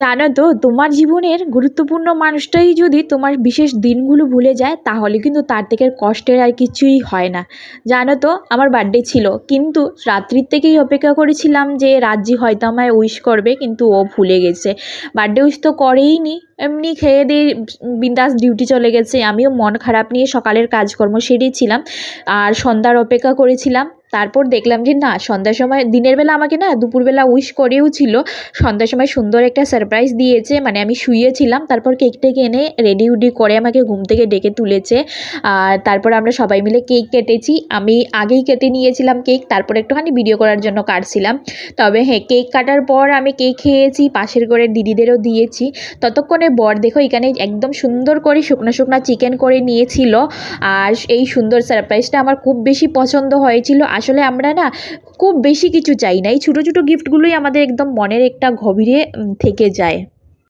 জানো তো, তোমার জীবনের গুরুত্বপূর্ণ মানুষটাই যদি তোমার বিশেষ দিনগুলো ভুলে যায়, তাহলে কিন্তু তার থেকে কষ্টের আর কিছুই হয় না। জানো তো, আমার বার্থডে ছিল, কিন্তু রাত্রির থেকেই অপেক্ষা করেছিলাম যে রাজ্যি হয়তো আমায় উইশ করবে, কিন্তু ও ভুলে গেছে। বার্থডে উইশ তো করেই নি, এমনি খেয়ে দিয়ে বিন্দাস ডিউটি চলে গেছে। আমিও মন খারাপ নিয়ে সকালের কাজকর্ম সেরেছিলাম আর সন্ধ্যার অপেক্ষা করেছিলাম। তারপর দেখলাম যে না, সন্ধ্যার সময়, দিনের বেলা আমাকে না দুপুরবেলা উইশ করেও ছিল, সন্ধ্যার সময় সুন্দর একটা সারপ্রাইজ দিয়েছে। মানে আমি শুয়েছিলাম, তারপর কেক টেক এনে রেডি উডি করে আমাকে ঘুম থেকে ডেকে তুলেছে। আর তারপর আমরা সবাই মিলে কেক কেটেছি। আমি আগেই কেটে নিয়েছিলাম কেক, তারপর একটুখানি ভিডিও করার জন্য কাটছিলাম। তবে হ্যাঁ, কেক কাটার পর আমি কেক খেয়েছি, পাশের ঘরের দিদিদেরও দিয়েছি। ততক্ষণে বর দেখো এখানে একদম সুন্দর করে শুকনো শুকনো চিকেন করে নিয়েছিল। আর এই সুন্দর সারপ্রাইজটা আমার খুব বেশি পছন্দ হয়েছিল। আসলে আমরা না খুব বেশি কিছু চাই না, এই ছোটো ছোটো গিফটগুলোই আমাদের একদম মনের একটা গভীরে থেকে যায়।